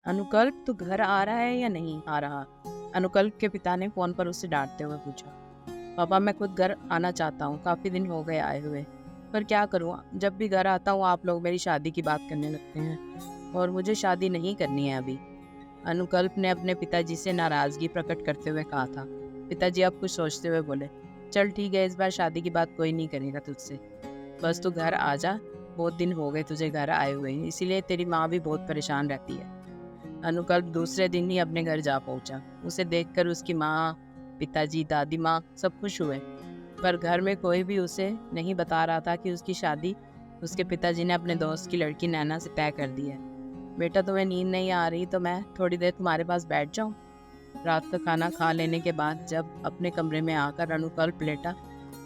अनुकल्प तू घर आ रहा है या नहीं आ रहा? अनुकल्प के पिता ने फोन पर उससे डांटते हुए पूछा। पापा मैं खुद घर आना चाहता हूँ, काफ़ी दिन हो गए आए हुए, पर क्या करूँ, जब भी घर आता हूँ आप लोग मेरी शादी की बात करने लगते हैं और मुझे शादी नहीं करनी है अभी। अनुकल्प ने अपने पिताजी से नाराज़गी प्रकट करते हुए कहा था। पिताजी अब कुछ सोचते हुए बोले, चल ठीक है, इस बार शादी की बात कोई नहीं करेगा तुझसे, बस तू घर आ जा। बहुत दिन हो गए तुझे घर आए हुए, इसीलिए तेरी माँ भी बहुत परेशान रहती है। अनुकल्प दूसरे दिन ही अपने घर जा पहुंचा। उसे देखकर उसकी माँ, पिताजी, दादी माँ सब खुश हुए, पर घर में कोई भी उसे नहीं बता रहा था कि उसकी शादी उसके पिताजी ने अपने दोस्त की लड़की नैना से तय कर दी है। बेटा तुम्हें नींद नहीं आ रही तो मैं थोड़ी देर तुम्हारे पास बैठ जाऊं? रात का खाना खा लेने के बाद जब अपने कमरे में आकर अनुकल्प लेटा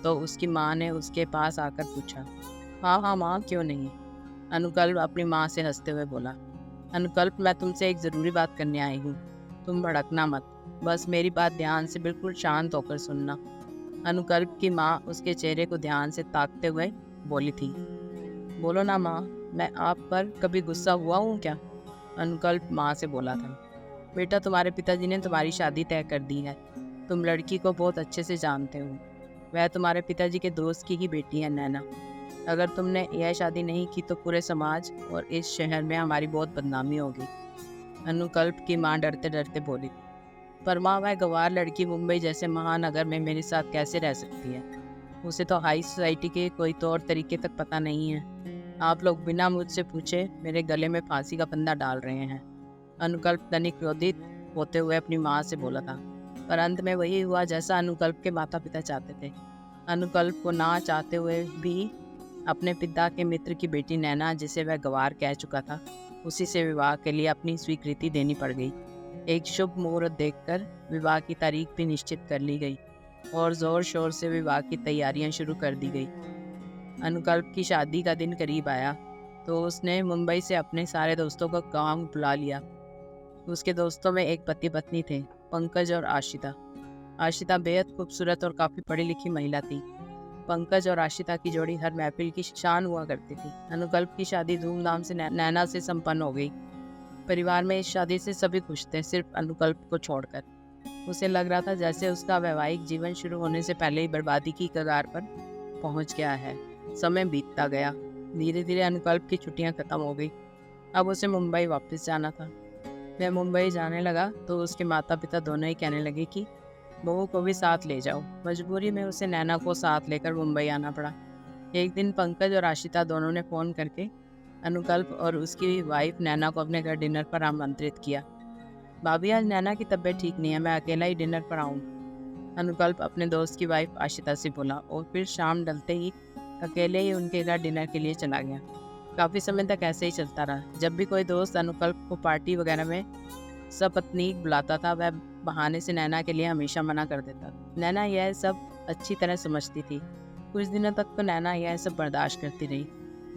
तो उसकी माँ ने उसके पास आकर पूछा। हाँ हाँ माँ, क्यों नहीं? अनुकल्प अपनी माँ से हंसते हुए बोला। अनुकल्प मैं तुमसे एक ज़रूरी बात करने आई हूँ, तुम भड़कना मत, बस मेरी बात ध्यान से बिल्कुल शांत होकर सुनना। अनुकल्प की माँ उसके चेहरे को ध्यान से ताकते हुए बोली थी। बोलो ना माँ, मैं आप पर कभी गुस्सा हुआ हूँ क्या? अनुकल्प माँ से बोला था। बेटा तुम्हारे पिताजी ने तुम्हारी शादी तय कर दी है, तुम लड़की को बहुत अच्छे से जानते हो, वह तुम्हारे पिताजी के दोस्त की ही बेटी है नैना। अगर तुमने यह शादी नहीं की तो पूरे समाज और इस शहर में हमारी बहुत बदनामी होगी। अनुकल्प की माँ डरते डरते बोली। पर माँ वह गंवार लड़की मुंबई जैसे महानगर में मेरे साथ कैसे रह सकती है? उसे तो हाई सोसाइटी के कोई तौर तरीके तक पता नहीं है। आप लोग बिना मुझसे पूछे मेरे गले में फांसी का फंदा डाल रहे हैं। अनुकल्प तनिक क्रोधित होते हुए अपनी माँ से बोला था, पर अंत में वही हुआ जैसा अनुकल्प के माता पिता चाहते थे। अनुकल्प को ना चाहते हुए भी अपने पिता के मित्र की बेटी नैना, जिसे वह गंवार कह चुका था, उसी से विवाह के लिए अपनी स्वीकृति देनी पड़ गई। एक शुभ मुहूर्त देखकर विवाह की तारीख भी निश्चित कर ली गई और जोर शोर से विवाह की तैयारियां शुरू कर दी गई। अनुकल्प की शादी का दिन करीब आया तो उसने मुंबई से अपने सारे दोस्तों को गांव बुला लिया। उसके दोस्तों में एक पति पत्नी थे, पंकज और आशिता। आशिता बेहद खूबसूरत और काफ़ी पढ़ी लिखी महिला थी। पंकज और आशिता की जोड़ी हर महफिल की शान हुआ करती थी। अनुकल्प की शादी धूमधाम से नैना से संपन्न हो गई। परिवार में इस शादी से सभी खुश थे, सिर्फ अनुकल्प को छोड़कर। उसे लग रहा था जैसे उसका वैवाहिक जीवन शुरू होने से पहले ही बर्बादी की कगार पर पहुंच गया है। समय बीतता गया, धीरे धीरे अनुकल्प की छुट्टियां खत्म हो गई। अब उसे मुंबई वापस जाना था। वह मुंबई जाने लगा तो उसके माता पिता दोनों ही कहने लगे कि बहू को भी साथ ले जाओ। मजबूरी में उसे नैना को साथ लेकर मुंबई आना पड़ा। एक दिन पंकज और आशिता दोनों ने फ़ोन करके अनुकल्प और उसकी वाइफ नैना को अपने घर डिनर पर आमंत्रित किया। भाभी आज नैना की तबीयत ठीक नहीं है, मैं अकेला ही डिनर पर आऊँ? अनुकल्प अपने दोस्त की वाइफ आशिता से बोला और फिर शाम ढलते ही अकेले ही उनके घर डिनर के लिए चला गया। काफ़ी समय तक ऐसे ही चलता रहा। जब भी कोई दोस्त अनुकल्प को पार्टी वगैरह में सपत्नीक बुलाता था, वह बहाने से नैना के लिए हमेशा मना कर देता। नैना यह सब अच्छी तरह समझती थी। कुछ दिनों तक तो नैना यह सब बर्दाश्त करती रही,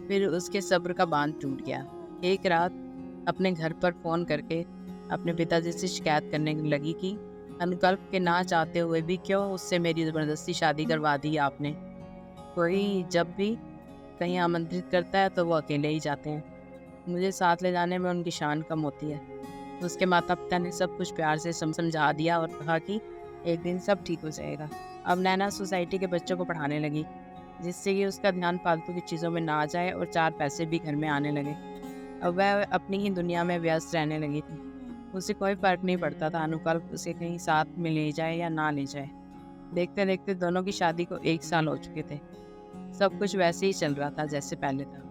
फिर उसके सब्र का बांध टूट गया। एक रात अपने घर पर फ़ोन करके अपने पिताजी से शिकायत करने लगी कि अनुकल्प के ना चाहते हुए भी क्यों उससे मेरी ज़बरदस्ती शादी करवा दी आपने। कोई जब भी कहीं आमंत्रित करता है तो वो अकेले ही जाते हैं, मुझे साथ ले जाने में उनकी शान कम होती है। उसके माता पिता ने सब कुछ प्यार से समझा दिया और कहा कि एक दिन सब ठीक हो जाएगा। अब नैना सोसाइटी के बच्चों को पढ़ाने लगी, जिससे कि उसका ध्यान फालतू की चीज़ों में ना जाए और 4 पैसे भी घर में आने लगे। अब वह अपनी ही दुनिया में व्यस्त रहने लगी थी। उसे कोई फ़र्क नहीं पड़ता था अनुकल्प उसे कहीं साथ में ले जाए या ना ले जाए। देखते देखते दोनों की शादी को 1 साल हो चुके थे। सब कुछ वैसे ही चल रहा था जैसे पहले था।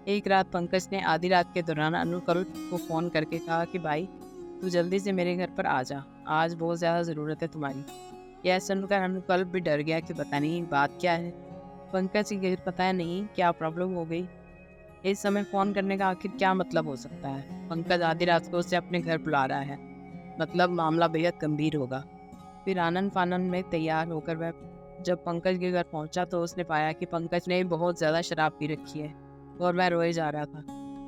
एक रात पंकज ने आधी रात के दौरान अनुकल्प को फ़ोन करके कहा कि भाई तू जल्दी से मेरे घर पर आ जा, आज बहुत ज़्यादा ज़रूरत है तुम्हारी। यह सुनकर अनुकल्प भी डर गया कि पता नहीं बात क्या है। पंकज की पता नहीं क्या प्रॉब्लम हो गई। इस समय फ़ोन करने का आखिर क्या मतलब हो सकता है? पंकज आधी रात को उसे अपने घर बुला रहा है, मतलब मामला बेहद गंभीर होगा। फिर आनन फानन में तैयार होकर वह जब पंकज के घर पहुंचा तो उसने पाया कि पंकज ने बहुत ज़्यादा शराब पी रखी है और वह रोए जा रहा था।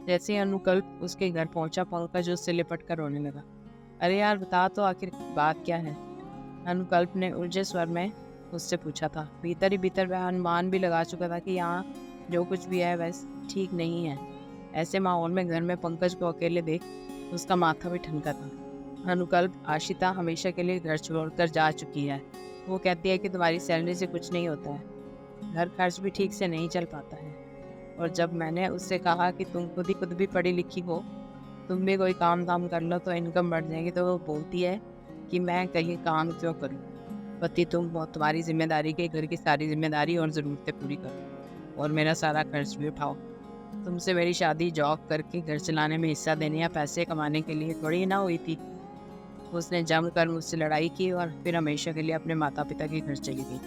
जैसे ही अनुकल्प उसके घर पहुंचा, पंकज उससे लिपट कर रोने लगा। अरे यार बता तो आखिर बात क्या है? अनुकल्प ने उलझे स्वर में उससे पूछा था। भीतर ही भीतर वह अनुमान भी लगा चुका था कि यहाँ जो कुछ भी है वह ठीक नहीं है। ऐसे माहौल में घर में पंकज को अकेले देख उसका माथा भी ठनका था। अनुकल्प, आशिता हमेशा के लिए घर छोड़कर जा चुकी है। वो कहती है कि तुम्हारी सैलरी से कुछ नहीं होता है, घर खर्च भी ठीक से नहीं चल पाता है। और जब मैंने उससे कहा कि तुम खुद भी पढ़ी लिखी हो, तुम भी कोई काम धाम कर लो तो इनकम बढ़ जाएगी, तो वो बोलती है कि मैं कहीं काम क्यों करूँ, पति तुम हो, तुम्हारी जिम्मेदारी के घर की सारी जिम्मेदारी और ज़रूरतें पूरी करो और मेरा सारा खर्च भी उठाओ। तुमसे मेरी शादी जॉब करके घर चलाने में हिस्सा देने या पैसे कमाने के लिए थोड़ी ना हुई थी। उसने जमकर मुझसे लड़ाई की और फिर हमेशा के लिए अपने माता पिता के घर चली गई।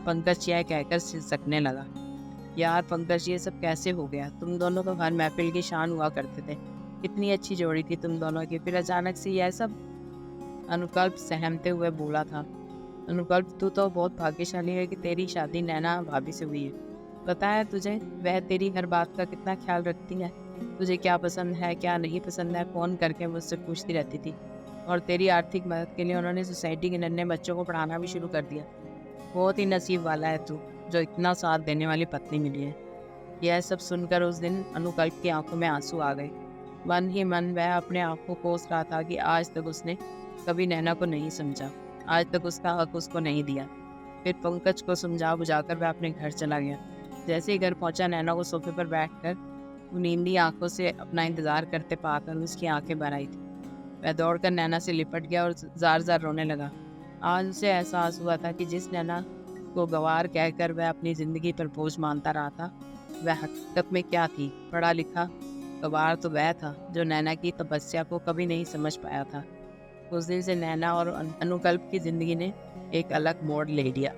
पंकज यह कहकर सिसकने लगा। यार पंकज, ये सब कैसे हो गया? तुम दोनों तो हर महफिल की शान हुआ करते थे, इतनी अच्छी जोड़ी थी तुम दोनों की, फिर अचानक से यह सब। अनुकल्प सहमते हुए बोला था। अनुकल्प, तू तो बहुत भाग्यशाली है कि तेरी शादी नैना भाभी से हुई है। पता है तुझे, वह तेरी हर बात का कितना ख्याल रखती है। तुझे क्या पसंद है क्या नहीं पसंद है फ़ोन करके मुझसे पूछती रहती थी। और तेरी आर्थिक मदद के लिए उन्होंने सोसाइटी के नन्हे बच्चों को पढ़ाना भी शुरू कर दिया। बहुत ही नसीब वाला है तू, जो इतना साथ देने वाली पत्नी मिली है। यह सब सुनकर उस दिन अनुकल्प की आंखों में आंसू आ गए। मन ही मन वह अपने आप को कोस रहा था कि आज तक उसने कभी नैना को नहीं समझा, आज तक उसका हक उसको नहीं दिया। फिर पंकज को समझा बुझाकर वह अपने घर चला गया। जैसे ही घर पहुंचा, नैना को सोफे पर बैठकर नींदी आंखों से अपना इंतजार करते पाकर उसकी आंखें भर आई थी। वह दौड़कर नैना से लिपट गया और जार जार रोने लगा। आज उसे एहसास हुआ था कि जिस नैना को गवार कहकर वह अपनी ज़िंदगी पर बोझ मानता रहा था, वह हकीकत में क्या थी। पढ़ा लिखा गवार तो वह था जो नैना की तपस्या को कभी नहीं समझ पाया था। उस दिन से नैना और अनुकल्प की ज़िंदगी ने एक अलग मोड़ ले लिया।